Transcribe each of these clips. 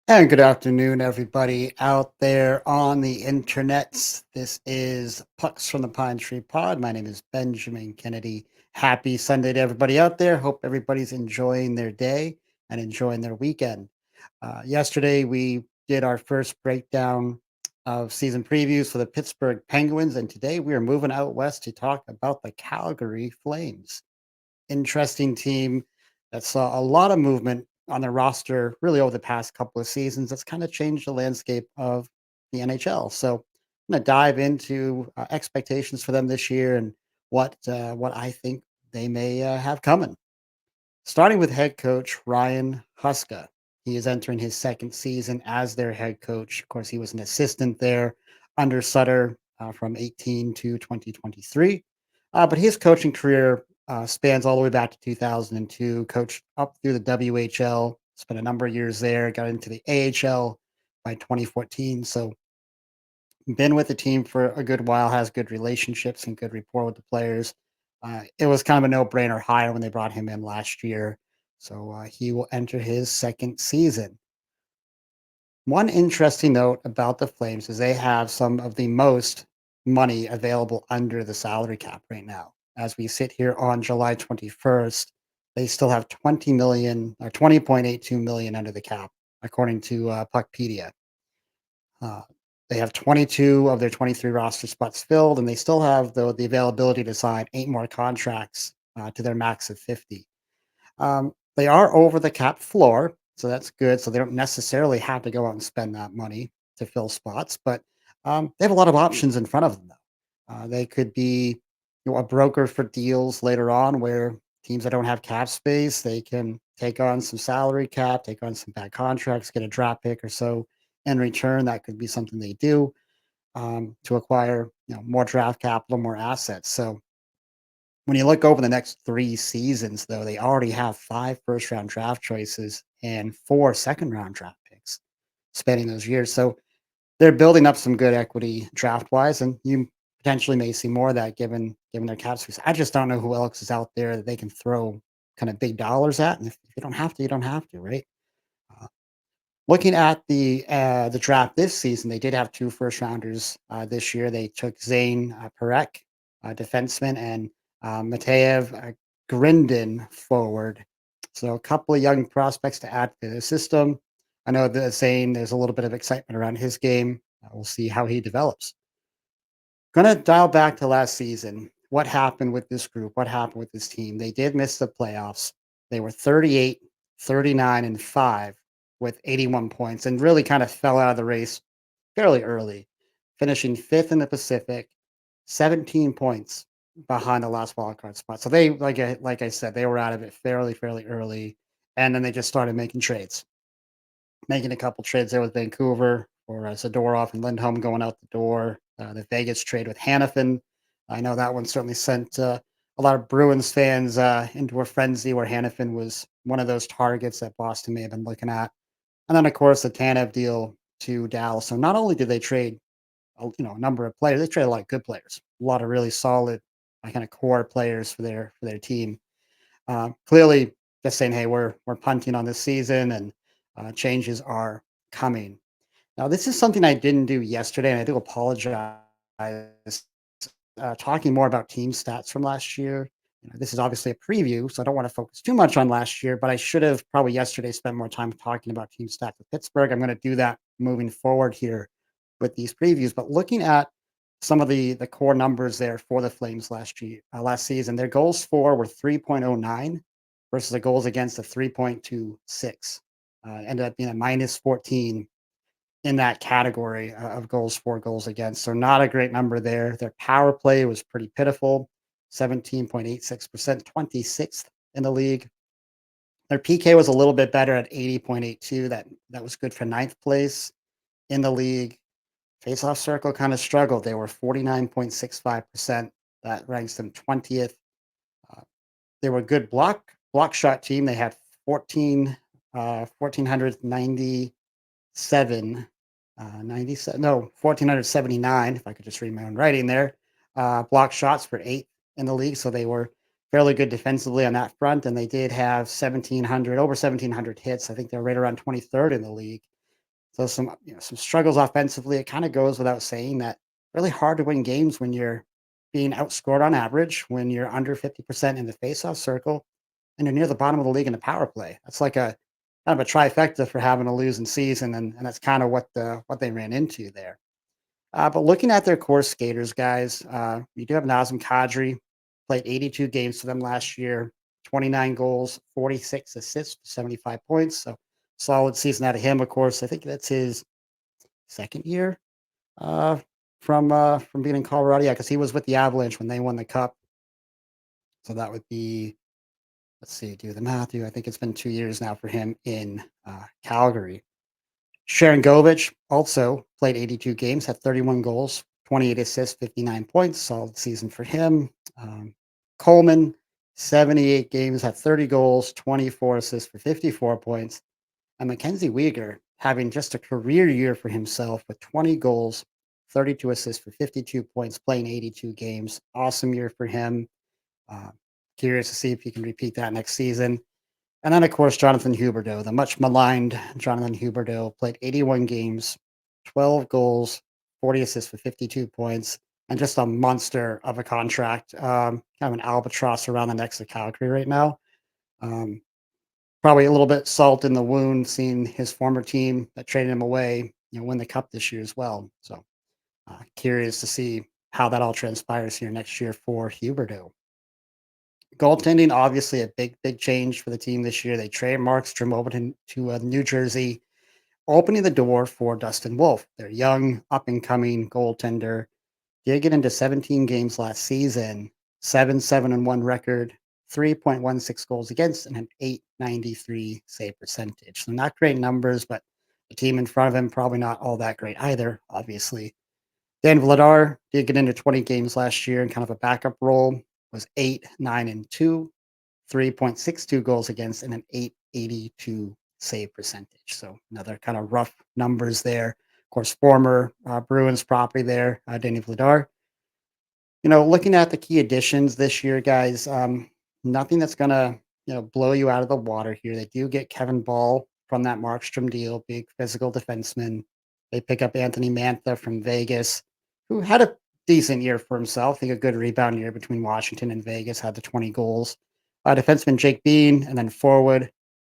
And good afternoon, everybody out there on the internets. This is Pucks from the Pine Tree Pod. My name is Benjamin Kennedy. Happy Sunday to everybody out there. Hope everybody's enjoying their day and enjoying their weekend. Yesterday, we did our first breakdown of season previews for the Pittsburgh Penguins, and today we are moving out west to talk about the Calgary Flames. Interesting team that saw a lot of movement on their roster really over the past couple of seasons. That's kind of changed the landscape of the NHL. So I'm going to dive into expectations for them this year and what I think they may have coming. Starting with head coach Ryan Huska. He is entering his second season as their head coach. Of course, he was an assistant there under Sutter from 18 to 2023. But his coaching career spans all the way back to 2002, coached up through the WHL, spent a number of years there, got into the AHL by 2014. So been with the team for a good while, has good relationships and good rapport with the players. It was kind of a no-brainer hire when they brought him in last year. So he will enter his second season. One interesting note about the Flames is they have some of the most money available under the salary cap right now. As we sit here on July 21st, they still have 20 million or 20.82 million under the cap, according to Puckpedia. Uh, they have 22 of their 23 roster spots filled, and they still have the availability to sign 8 more contracts to their max of 50. They are over the cap floor, so that's good. So they don't necessarily have to go out and spend that money to fill spots, but they have a lot of options in front of them. Though they could be, a broker for deals later on, where teams that don't have cap space they can take on some salary cap, take on some bad contracts, get a draft pick or so in return. That could be something they do to acquire, more draft capital, more assets. So when you look over the next 3 seasons, though, they already have 5 first-round draft choices and 4 second-round draft picks spanning those years. So they're building up some good equity draft-wise, and you potentially may see more of that given their cap space. I just don't know who else is out there that they can throw kind of big dollars at, and if you don't have to, you don't have to, right? Uh, Looking at the draft this season, they did have 2 first rounders, this year. They took Zane, Parekh, defenseman, and, Mateev, Grindin, forward. So a couple of young prospects to add to the system. I know that Zane, there's a little bit of excitement around his game. We'll see how he develops. Gonna dial back to last season. What happened with this group? What happened with this team? They did miss the playoffs. They were 38, 39, and 5 with 81 points and really kind of fell out of the race fairly early, finishing fifth in the Pacific, 17 points behind the last wildcard spot. So they, like I said, they were out of it fairly early, and then they just started making trades, making a couple trades there with Vancouver or Zadorov and Lindholm going out the door. The Vegas trade with Hannafin. I know that one certainly sent a lot of Bruins fans into a frenzy where Hannafin was one of those targets that Boston may have been looking at. And then, of course, the Tanev deal to Dallas. So not only did they trade a number of players, they traded a lot of good players, a lot of really solid kind of core players for their team. Clearly, just saying, "Hey, we're punting on this season, and changes are coming." Now, this is something I didn't do yesterday, and I do apologize. Talking more about team stats from last year. This is obviously a preview, so I don't want to focus too much on last year. But I should have probably yesterday spent more time talking about team stats with Pittsburgh. I'm going to do that moving forward here with these previews. But looking at some of the core numbers there for the Flames last season, their goals for were 3.09 versus the goals against of 3.26. Ended up being a minus 14 in that category of goals for, goals against. So not a great number there. Their power play was pretty pitiful, 17.86%, 26th in the league. Their PK was a little bit better at 80.82. That was good for ninth place in the league. Faceoff circle kind of struggled. They were 49.65%. That ranks them 20th. Uh, they were a good block shot team. They had 1,497, 97, no, 1,479, if I could just read my own writing there. Block shots for 8th in the league, so they were fairly good defensively on that front, and they did have 1,700, over 1,700 hits. I think they're right around 23rd in the league. So some struggles offensively. It kind of goes without saying that really hard to win games when you're being outscored on average, when you're under 50% in the faceoff circle, and you're near the bottom of the league in the power play. That's like a kind of a trifecta for having a losing season, and that's kind of what they ran into there. But looking at their core skaters, guys, you do have Nazem Kadri, played 82 games for them last year, 29 goals, 46 assists, 75 points. So solid season out of him, of course. I think that's his second year uh, from being in Colorado. Yeah, because he was with the Avalanche when they won the Cup. So that would be, let's see, do the math. I think it's been 2 years now for him in Calgary. Sharon Govich also played 82 games, had 31 goals, 28 assists, 59 points. Solid season for him. Um, Coleman, 78 games, had 30 goals, 24 assists for 54 points. And Mackenzie Weegar having just a career year for himself with 20 goals, 32 assists for 52 points, playing 82 games. Awesome year for him. Uh, Curious to see if he can repeat that next season. And then, of course, Jonathan Huberdeau, the much maligned Jonathan Huberdeau, played 81 games, 12 goals, 40 assists for 52 points, and just a monster of a contract. Kind of an albatross around the necks of Calgary right now. Um, Probably a little bit salt in the wound seeing his former team that traded him away, win the cup this year as well. So curious to see how that all transpires here next year for Huberdeau. Goaltending, obviously a big change for the team this year. They trade Markstrom over to New Jersey, opening the door for Dustin Wolf, their young, up and coming goaltender. Did get into 17 games last season, 7-7-1 record, 3.16 goals against, and an 893 save percentage. So not great numbers, but the team in front of him probably not all that great either, obviously. Dan Vladar did get into 20 games last year in kind of a backup role, was 8-9-2, 3.62 goals against, and an 882 save percentage. So another kind of rough numbers there. Of course, former Bruins property there, Danny Vladar. Looking at the key additions this year, guys, nothing that's gonna, blow you out of the water here. They do get Kevin Ball from that Markstrom deal, big physical defenseman. They pick up Anthony Mantha from Vegas, who had a decent year for himself. I think a good rebound year between Washington and Vegas, had the 20 goals. Defenseman Jake Bean, and then forward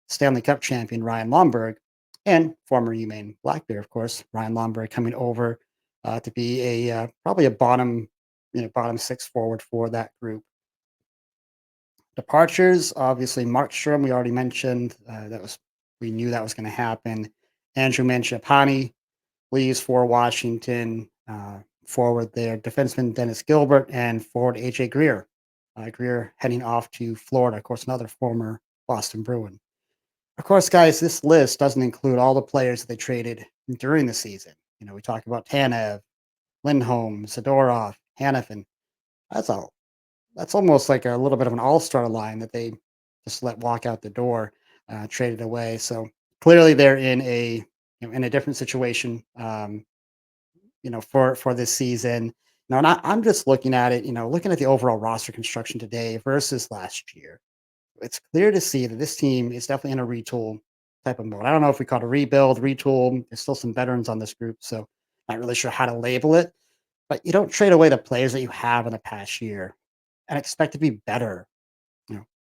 Stanley Cup champion Ryan Lomberg, and former UMaine Black Bear, of course, Ryan Lomberg coming over to be a probably a bottom six forward for that group. Departures, obviously, Markstrom, we already mentioned. We knew that was going to happen. Andrew Mangiapane leaves for Washington. Forward there, defenseman Dennis Gilbert and forward AJ Greer. Greer heading off to Florida. Of course, another former Boston Bruin. Of course, guys, this list doesn't include all the players that they traded during the season. We talk about Tanev, Lindholm, Zadorov, Hanifin. That's all. That's almost like a little bit of an all-star line that they just let walk out the door, traded away. So clearly they're in a different situation, for this season. Now, and I'm just looking at it, looking at the overall roster construction today versus last year. It's clear to see that this team is definitely in a retool type of mode. I don't know if we call it a rebuild, retool. There's still some veterans on this group, so not really sure how to label it. But you don't trade away the players that you have in the past year and expect to be better,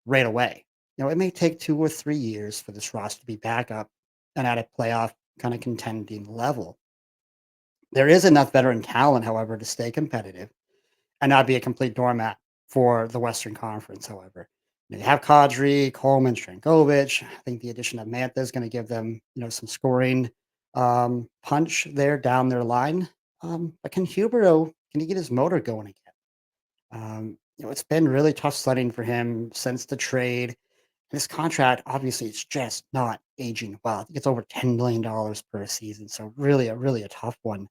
right away. It may take 2 or 3 years for this roster to be back up and at a playoff kind of contending level. There is enough veteran talent, however, to stay competitive and not be a complete doormat for the Western Conference, however. They have Kadri, Coleman, Strankovic. I think the addition of Mantha is going to give them, some scoring punch there down their line. But can he get his motor going again? It's been really tough sledding for him since the trade. This contract, obviously, it's just not aging well. I think it's over $10 million per season. So really a tough one.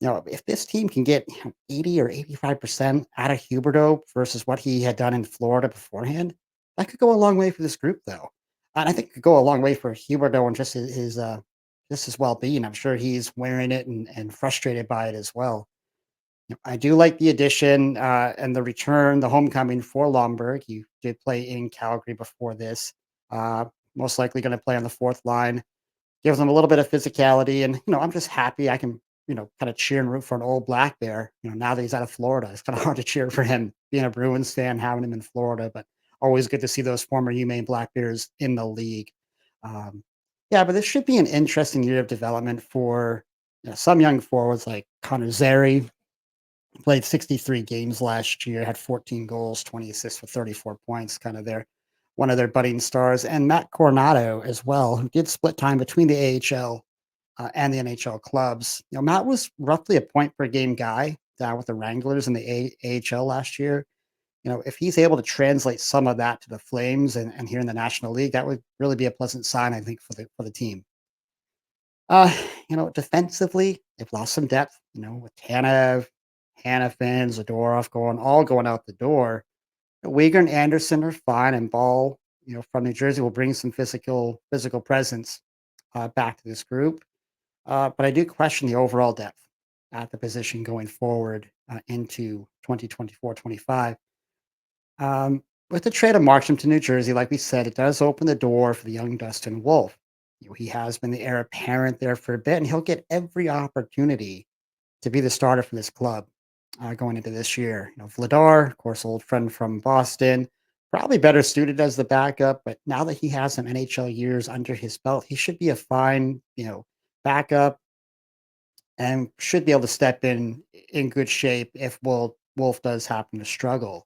If this team can get 80 or 85% out of Huberto versus what he had done in Florida beforehand, that could go a long way for this group, though. And I think it could go a long way for Huberto and just his well being. I'm sure he's wearing it and frustrated by it as well. I do like the addition, and the return, the homecoming for Lomberg. He did play in Calgary before this. Uh, Most likely going to play on the fourth line. gives them a little bit of physicality. And I'm just happy I can kind of cheer and root for an old black bear. Now that he's out of Florida, it's kind of hard to cheer for him being a Bruins fan, having him in Florida. But always good to see those former UMaine Black Bears in the league. Um, yeah, but this should be an interesting year of development for some young forwards like Connor Zary. Played 63 games last year, had 14 goals, 20 assists for 34 points, kind of their one of their budding stars. And Matt Coronado as well, who did split time between the AHL and the NHL clubs. Matt was roughly a point per game guy down with the Wranglers in the AHL last year. If he's able to translate some of that to the Flames and here in the National League, that would really be a pleasant sign, I think, for the team. Uh, defensively, they've lost some depth, with Tanev, Hanifin, Zadorov all going out the door. Uyghur and Anderson are fine, and Ball, from New Jersey will bring some physical presence back to this group. But I do question the overall depth at the position going forward into 2024-25. With the trade of Markstrom to New Jersey, like we said, it does open the door for the young Dustin Wolf. He has been the heir apparent there for a bit, and he'll get every opportunity to be the starter for this club going into this year. Vladar, of course, old friend from Boston, probably better suited as the backup, but now that he has some NHL years under his belt, he should be a fine, backup and should be able to step in good shape if Wolf does happen to struggle.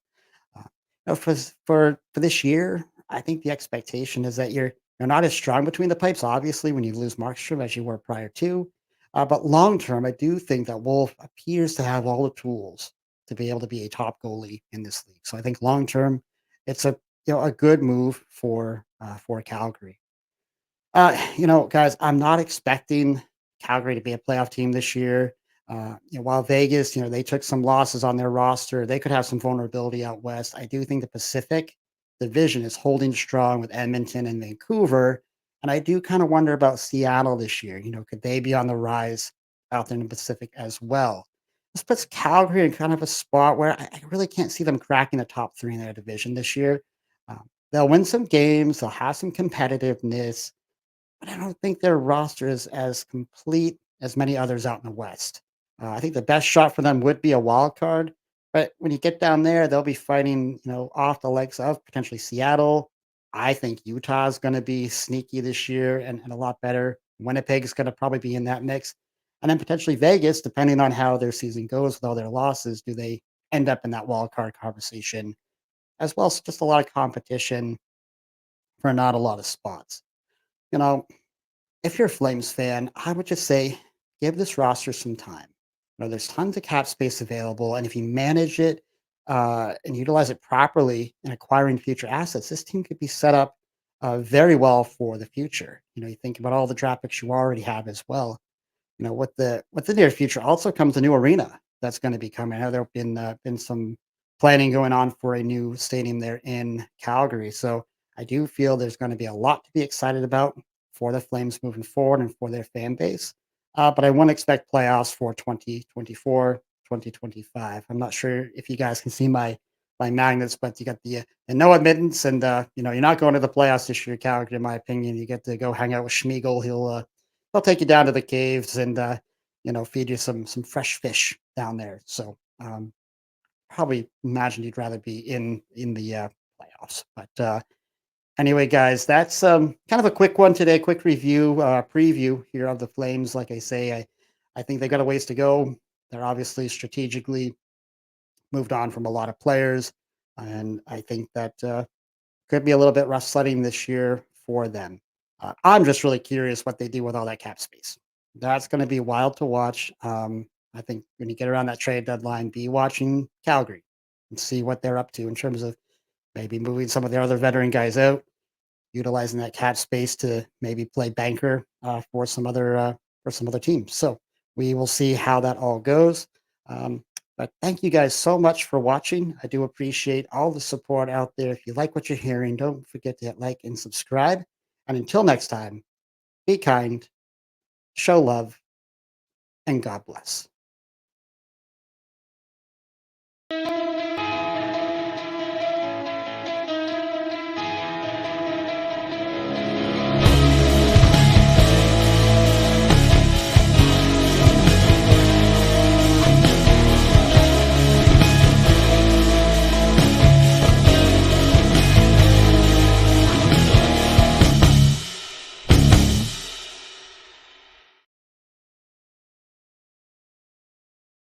Uh, for this year, I think the expectation is that you're not as strong between the pipes, obviously, when you lose Markstrom as you were prior to. But long term, I do think that Wolf appears to have all the tools to be able to be a top goalie in this league. So I think long term, it's a good move for Calgary. Guys, I'm not expecting Calgary to be a playoff team this year. While Vegas, they took some losses on their roster, they could have some vulnerability out west. I do think the Pacific Division is holding strong with Edmonton and Vancouver. And I do kind of wonder about Seattle this year. Could they be on the rise out there in the Pacific as well? This puts Calgary in kind of a spot where I really can't see them cracking the top three in their division this year. They'll win some games, they'll have some competitiveness, but I don't think their roster is as complete as many others out in the West. I think the best shot for them would be a wild card, but when you get down there, they'll be fighting, off the legs of potentially Seattle. I think Utah is going to be sneaky this year and a lot better. Winnipeg is going to probably be in that mix, and then potentially Vegas, depending on how their season goes with all their losses. Do they end up in that wild card conversation as well? As just a lot of competition for not a lot of spots. You know, if you're a Flames fan, I would just say give this roster some time. There's tons of cap space available, and if you manage it and utilize it properly in acquiring future assets, this team could be set up very well for the future. You think about all the draft picks you already have as well. With the near future also comes a new arena that's going to be coming. I know there've been some planning going on for a new stadium there in Calgary. So I do feel there's going to be a lot to be excited about for the Flames moving forward and for their fan base. But I wouldn't expect playoffs for 2024, 2025. I'm not sure if you guys can see my magnets, but you got the no admittance, and you're not going to the playoffs this year, Calgary. In my opinion, you get to go hang out with Schmiegel. He'll take you down to the caves and feed you some fresh fish down there. So probably imagine you'd rather be in the playoffs. But anyway, guys, that's kind of a quick one today. Quick review preview here of the Flames. Like I say, I think they got a ways to go. They're obviously strategically moved on from a lot of players, and I think that could be a little bit rough sledding this year for them. I'm just really curious what they do with all that cap space. That's going to be wild to watch. I think when you get around that trade deadline, be watching Calgary and see what they're up to in terms of maybe moving some of their other veteran guys out, utilizing that cap space to maybe play banker for some other teams. So we will see how that all goes. But thank you guys so much for watching. I do appreciate all the support out there. If you like what you're hearing, don't forget to hit like and subscribe. And until next time, be kind, show love, and God bless.